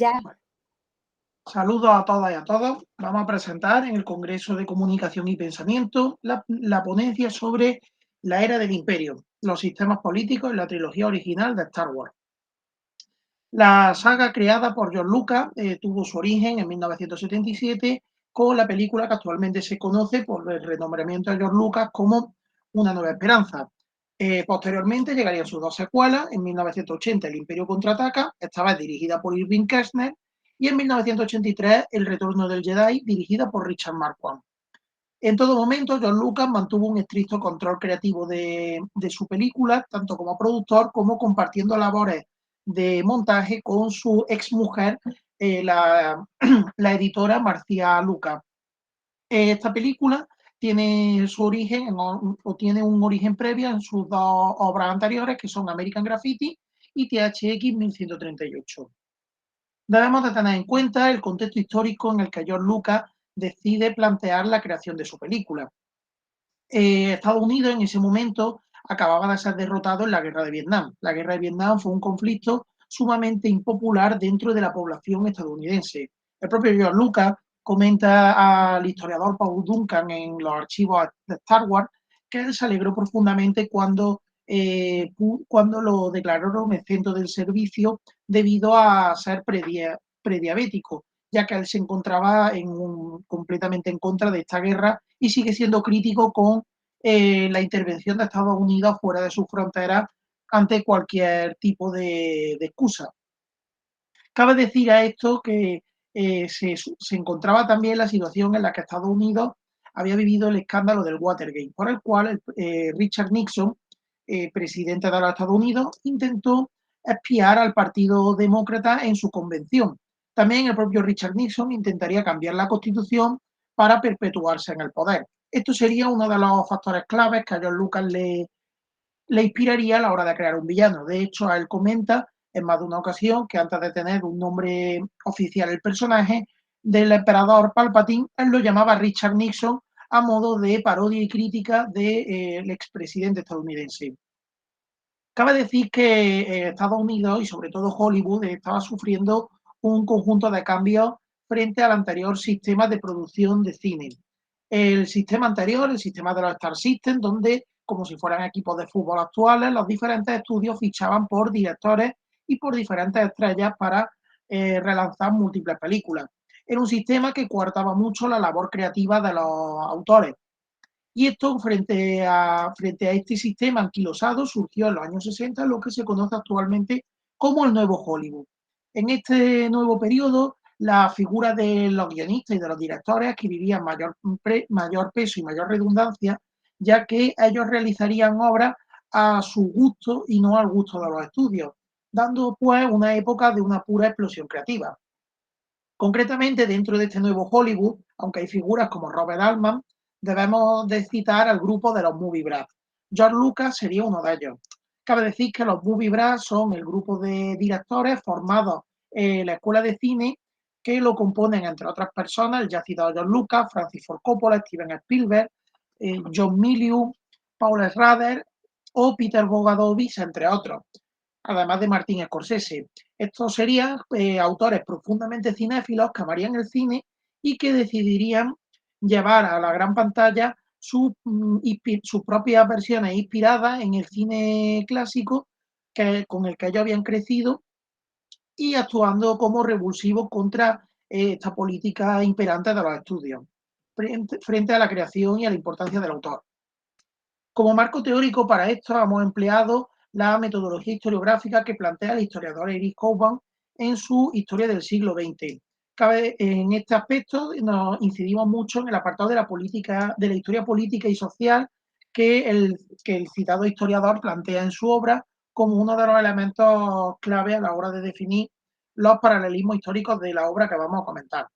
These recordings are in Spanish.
Ya. Saludos a todas y a todos. Vamos a presentar en el Congreso de Comunicación y Pensamiento la ponencia sobre la era del Imperio, los sistemas políticos en la trilogía original de Star Wars. La saga creada por George Lucas tuvo su origen en 1977 con la película que actualmente se conoce por el renombramiento de George Lucas como Una Nueva Esperanza. Posteriormente llegarían sus dos secuelas. En 1980 El Imperio Contraataca, esta vez dirigida por Irving Kershner, y en 1983 El Retorno del Jedi, dirigida por Richard Marquand. En todo momento, George Lucas mantuvo un estricto control creativo de su película, tanto como productor como compartiendo labores de montaje con su exmujer, la editora Marcia Lucas. Esta película tiene su origen o tiene un origen previo en sus dos obras anteriores, que son American Graffiti y THX 1138. Debemos de tener en cuenta el contexto histórico en el que George Lucas decide plantear la creación de su película. Estados Unidos en ese momento acababa de ser derrotado en la guerra de Vietnam. La guerra de Vietnam fue un conflicto sumamente impopular dentro de la población estadounidense. El propio George Lucas comenta al historiador Paul Duncan en los archivos de Star Wars que él se alegró profundamente cuando lo declararon exento del servicio debido a ser prediabético, ya que él se encontraba completamente en contra de esta guerra y sigue siendo crítico con la intervención de Estados Unidos fuera de sus fronteras ante cualquier tipo de excusa. Cabe decir a esto que se encontraba también la situación en la que Estados Unidos había vivido el escándalo del Watergate, por el cual Richard Nixon, presidente de los Estados Unidos, intentó espiar al Partido Demócrata en su convención. También el propio Richard Nixon intentaría cambiar la Constitución para perpetuarse en el poder. Esto sería uno de los factores claves que a George Lucas le inspiraría a la hora de crear un villano. De hecho, él comenta en más de una ocasión que antes de tener un nombre oficial el personaje del emperador Palpatine, él lo llamaba Richard Nixon a modo de parodia y crítica del expresidente estadounidense. Cabe decir que Estados Unidos y sobre todo Hollywood estaba sufriendo un conjunto de cambios frente al anterior sistema de producción de cine. El sistema anterior, el sistema de los Star System, donde, como si fueran equipos de fútbol actuales, los diferentes estudios fichaban por directores y por diferentes estrellas para relanzar múltiples películas. Era un sistema que coartaba mucho la labor creativa de los autores. Y esto, frente a este sistema anquilosado, surgió en los años 60 lo que se conoce actualmente como el nuevo Hollywood. En este nuevo periodo, la figura de los guionistas y de los directores adquirirían mayor peso y mayor redundancia, ya que ellos realizarían obras a su gusto y no al gusto de los estudios, dando pues una época de una pura explosión creativa. Concretamente, dentro de este nuevo Hollywood, aunque hay figuras como Robert Altman, debemos de citar al grupo de los Movie Brats. George Lucas sería uno de ellos. Cabe decir que los Movie Brats son el grupo de directores formados en la escuela de cine que lo componen, entre otras personas, el ya citado George Lucas, Francis Ford Coppola, Steven Spielberg, John Milius, Paul Schrader o Peter Bogdanovich, entre otros, además de Martin Scorsese. Estos serían autores profundamente cinéfilos que amarían el cine y que decidirían llevar a la gran pantalla sus propias versiones inspiradas en el cine clásico con el que ellos habían crecido y actuando como revulsivo contra esta política imperante de los estudios, frente a la creación y a la importancia del autor. Como marco teórico para esto hemos empleado la metodología historiográfica que plantea el historiador Eric Hobsbawm en su Historia del siglo XX. En este aspecto nos incidimos mucho en el apartado de la política, de la historia política y social que el citado historiador plantea en su obra como uno de los elementos clave a la hora de definir los paralelismos históricos de la obra que vamos a comentar.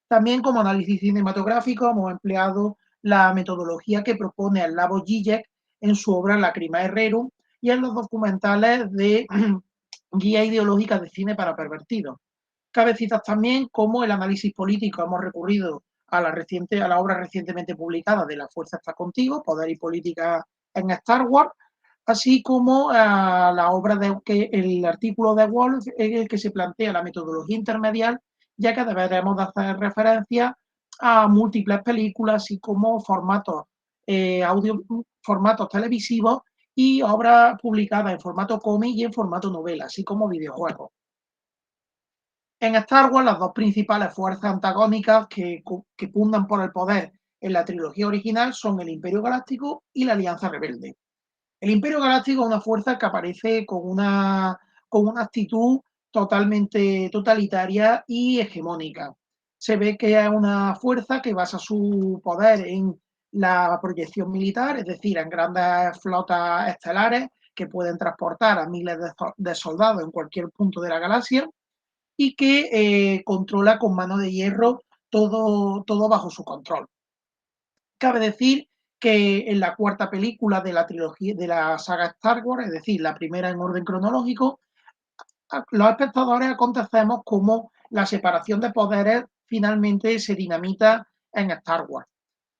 También como análisis cinematográfico hemos empleado la metodología que propone el Labo Zizek en su obra Lacrima Herrerum y en los documentales de Guía Ideológica de Cine para Pervertidos. Cabe citar también cómo el análisis político hemos recurrido a la obra recientemente publicada de La Fuerza está contigo, Poder y Política en Star Wars, así como la obra de que el artículo de Wolff en el que se plantea la metodología intermedial, ya que deberemos de hacer referencia a múltiples películas, así como formatos televisivos y obras publicadas en formato cómic y en formato novela, así como videojuegos. En Star Wars, las dos principales fuerzas antagónicas que pundan por el poder en la trilogía original son el Imperio Galáctico y la Alianza Rebelde. El Imperio Galáctico es una fuerza que aparece con una actitud totalmente totalitaria y hegemónica. Se ve que es una fuerza que basa su poder en la proyección militar, es decir, en grandes flotas estelares que pueden transportar a miles de soldados en cualquier punto de la galaxia y que controla con mano de hierro todo bajo su control. Cabe decir que en la cuarta película de la trilogía de la saga Star Wars, es decir, la primera en orden cronológico, los espectadores acontecemos como la separación de poderes finalmente se dinamita en Star Wars.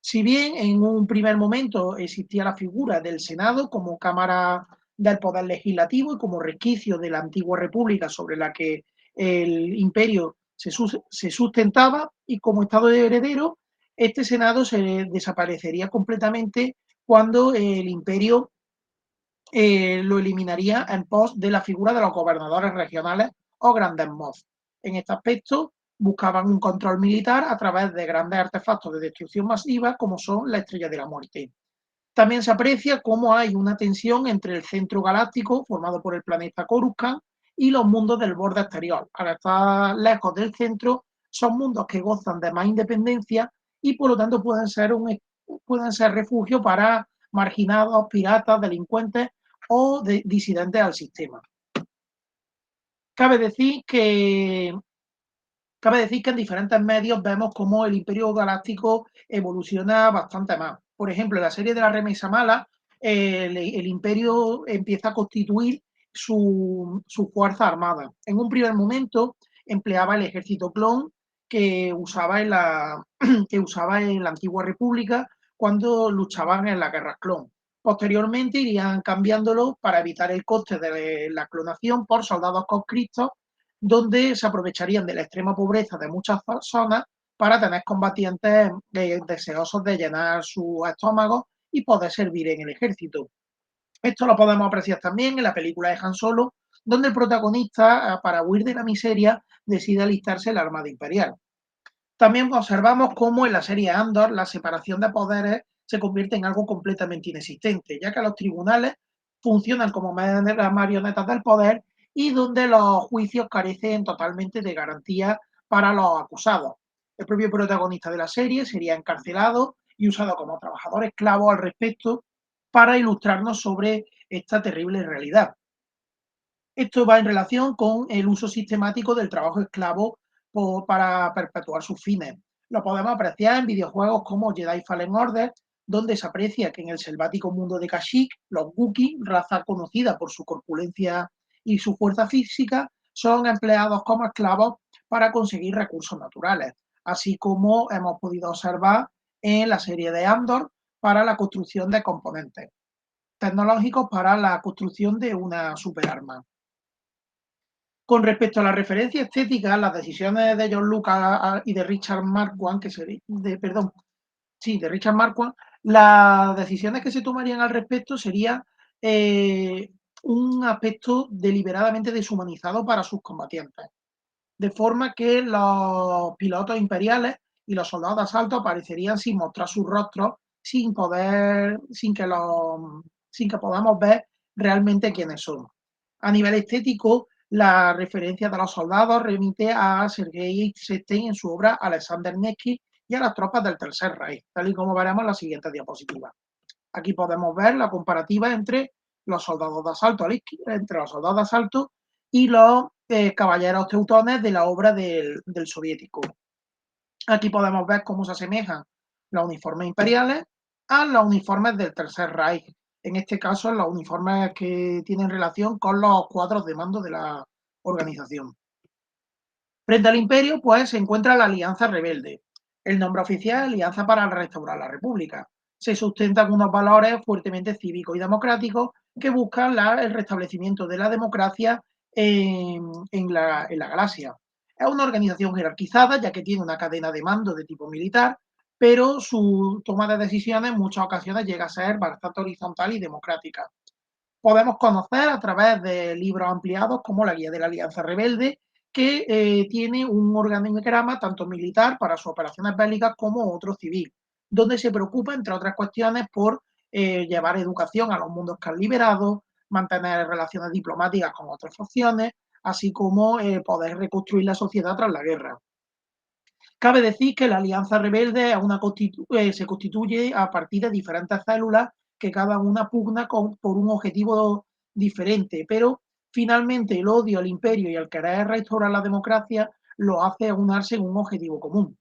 Si bien en un primer momento existía la figura del Senado como cámara del poder legislativo y como resquicio de la antigua república sobre la que el imperio se sustentaba y como Estado de heredero, este Senado se desaparecería completamente cuando el imperio lo eliminaría en pos de la figura de los gobernadores regionales o grandes mozos. En este aspecto, buscaban un control militar a través de grandes artefactos de destrucción masiva como son la Estrella de la Muerte. También se aprecia cómo hay una tensión entre el centro galáctico, formado por el planeta Coruscant, y los mundos del borde exterior. Al estar lejos del centro, son mundos que gozan de más independencia y por lo tanto pueden ser refugio para marginados, piratas, delincuentes o disidentes al sistema. Cabe decir que Cabe decir que en diferentes medios vemos cómo el Imperio Galáctico evoluciona bastante más. Por ejemplo, en la serie de la Remesa Mala, el Imperio empieza a constituir su fuerza armada. En un primer momento empleaba el ejército clon que usaba que usaba en la antigua República cuando luchaban en las guerras clon. Posteriormente irían cambiándolo para evitar el coste de la clonación por soldados conscriptos donde se aprovecharían de la extrema pobreza de muchas zonas para tener combatientes deseosos de llenar sus estómagos y poder servir en el ejército. Esto lo podemos apreciar también en la película de Han Solo, donde el protagonista, para huir de la miseria, decide alistarse en la Armada Imperial. También observamos cómo en la serie Andor la separación de poderes se convierte en algo completamente inexistente, ya que los tribunales funcionan como marionetas del poder y donde los juicios carecen totalmente de garantía para los acusados. El propio protagonista de la serie sería encarcelado y usado como trabajador esclavo al respecto para ilustrarnos sobre esta terrible realidad. Esto va en relación con el uso sistemático del trabajo esclavo para perpetuar sus fines. Lo podemos apreciar en videojuegos como Jedi Fallen Order, donde se aprecia que en el selvático mundo de Kashyyyk, los Wookiee, raza conocida por su corpulencia y su fuerza física, son empleados como esclavos para conseguir recursos naturales, así como hemos podido observar en la serie de Andor para la construcción de componentes tecnológicos para la construcción de una superarma. Con respecto a la referencia estética, las decisiones de John Lucas y de Richard Marquand, de Richard Marquand, las decisiones que se tomarían al respecto serían un aspecto deliberadamente deshumanizado para sus combatientes, de forma que los pilotos imperiales y los soldados de asalto aparecerían sin mostrar sus rostros, sin que podamos ver realmente quiénes son. A nivel estético, la referencia de los soldados remite a Sergei Eisenstein en su obra Alexander Nevsky y a las tropas del Tercer Reich, tal y como veremos en la siguiente diapositiva. Aquí podemos ver la comparativa entre los soldados de asalto, y los caballeros teutones de la obra del soviético. Aquí podemos ver cómo se asemejan los uniformes imperiales a los uniformes del Tercer Reich. En este caso, los uniformes que tienen relación con los cuadros de mando de la organización. Frente al imperio, pues, se encuentra la Alianza Rebelde. El nombre oficial es Alianza para restaurar la República. se sustentan unos valores fuertemente cívicos y democráticos que buscan el restablecimiento de la democracia en la galaxia. Es una organización jerarquizada, ya que tiene una cadena de mando de tipo militar, pero su toma de decisiones en muchas ocasiones llega a ser bastante horizontal y democrática. Podemos conocer a través de libros ampliados como la Guía de la Alianza Rebelde, que tiene un organigrama tanto militar para sus operaciones bélicas como otro civil, donde se preocupa, entre otras cuestiones, por llevar educación a los mundos que han liberado, mantener relaciones diplomáticas con otras facciones, así como poder reconstruir la sociedad tras la guerra. Cabe decir que la Alianza Rebelde se constituye a partir de diferentes células que cada una pugna por un objetivo diferente, pero finalmente el odio al imperio y el querer restaurar la democracia lo hace unirse en un objetivo común.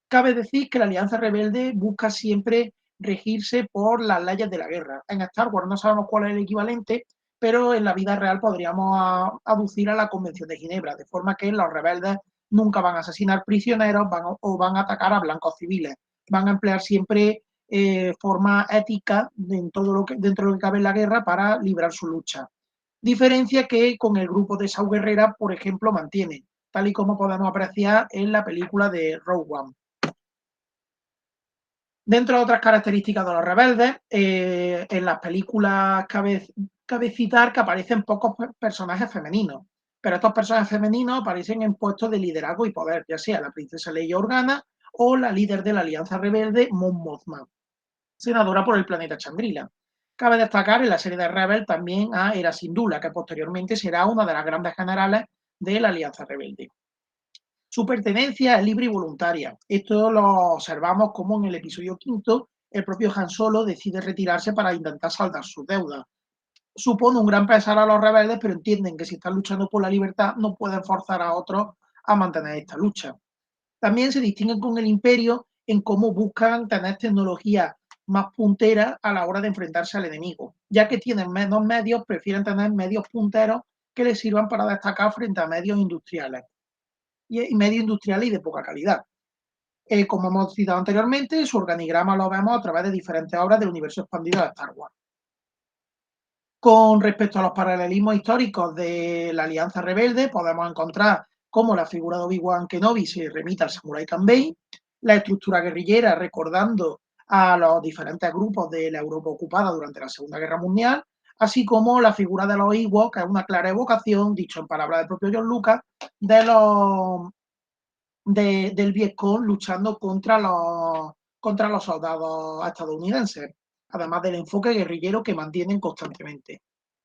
Cabe decir que la Alianza Rebelde busca siempre regirse por las leyes de la guerra. En Star Wars no sabemos cuál es el equivalente, pero en la vida real podríamos aducir a la Convención de Ginebra, de forma que los rebeldes nunca van a asesinar prisioneros o van a atacar a blancos civiles. Van a emplear siempre formas éticas dentro de lo que cabe en la guerra para librar su lucha. Diferencia que con el grupo de Saw Gerrera, por ejemplo, mantiene, tal y como podemos apreciar en la película de Rogue One. Dentro de otras características de los rebeldes, en las películas cabe citar que aparecen pocos personajes femeninos, pero estos personajes femeninos aparecen en puestos de liderazgo y poder, ya sea la princesa Leia Organa o la líder de la Alianza Rebelde, Mon Mothma, senadora por el planeta Chandrila. Cabe destacar en la serie de Rebel también a Hera Syndulla, que posteriormente será una de las grandes generales de la Alianza Rebelde. Su pertenencia es libre y voluntaria. Esto lo observamos como en el episodio quinto el propio Han Solo decide retirarse para intentar saldar sus deudas. Supone un gran pesar a los rebeldes, pero entienden que si están luchando por la libertad no pueden forzar a otros a mantener esta lucha. También se distinguen con el imperio en cómo buscan tener tecnología más puntera a la hora de enfrentarse al enemigo. Ya que tienen menos medios, prefieren tener medios punteros que les sirvan para destacar frente a medios industriales y medios industriales y de poca calidad. Como hemos citado anteriormente, su organigrama lo vemos a través de diferentes obras del universo expandido de Star Wars. Con respecto a los paralelismos históricos de la Alianza Rebelde, podemos encontrar cómo la figura de Obi-Wan Kenobi se remite al Samurai Kanbei, la estructura guerrillera recordando a los diferentes grupos de la Europa ocupada durante la Segunda Guerra Mundial, así como la figura de los Ewoks, que es una clara evocación, dicho en palabras del propio John Lucas, del Vietcong luchando contra los soldados estadounidenses, además del enfoque guerrillero que mantienen constantemente.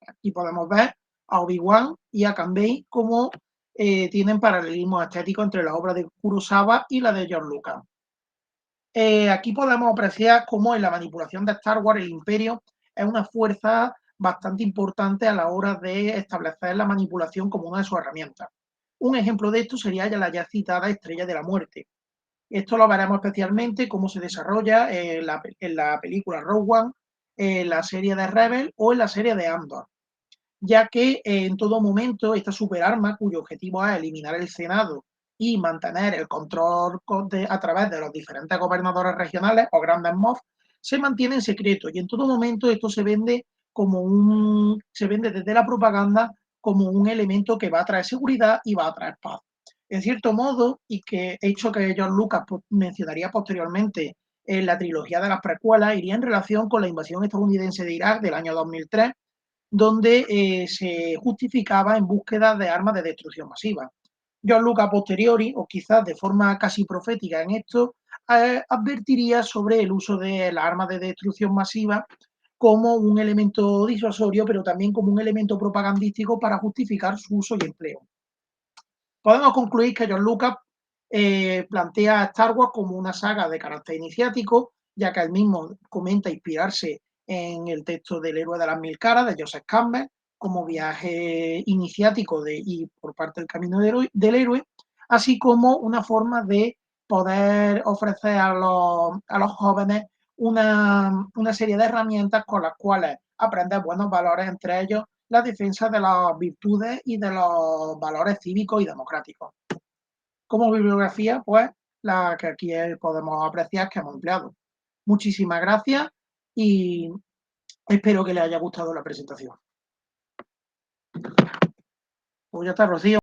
Aquí podemos ver a Obi-Wan y a Kanbei como tienen paralelismo estético entre la obra de Kurosawa y la de George Lucas. Aquí podemos apreciar cómo en la manipulación de Star Wars el Imperio es una fuerza bastante importante a la hora de establecer la manipulación como una de sus herramientas. Un ejemplo de esto sería ya la ya citada Estrella de la Muerte. Esto lo veremos especialmente cómo se desarrolla en la película Rogue One, en la serie de Rebel o en la serie de Andor, ya que en todo momento esta superarma, cuyo objetivo es eliminar el Senado y mantener el control a través de los diferentes gobernadores regionales o grandes MOF, se mantiene en secreto y en todo momento esto se vende desde la propaganda como un elemento que va a traer seguridad y va a traer paz. En cierto modo, y que hecho que George Lucas mencionaría posteriormente en la trilogía de las precuelas, iría en relación con la invasión estadounidense de Irak del año 2003, donde se justificaba en búsqueda de armas de destrucción masiva. John Lucas a posteriori, o quizás de forma casi profética en esto, advertiría sobre el uso de las armas de destrucción masiva como un elemento disuasorio, pero también como un elemento propagandístico para justificar su uso y empleo. Podemos concluir que John Lucas plantea a Star Wars como una saga de carácter iniciático, ya que él mismo comenta inspirarse en el texto del héroe de las mil caras de Joseph Campbell como viaje iniciático y por parte del camino del héroe, así como una forma de poder ofrecer a los jóvenes una serie de herramientas con las cuales aprender buenos valores, entre ellos la defensa de las virtudes y de los valores cívicos y democráticos. Como bibliografía, pues la que aquí podemos apreciar que hemos empleado. Muchísimas gracias y espero que les haya gustado la presentación. Pues ya está, Rocío.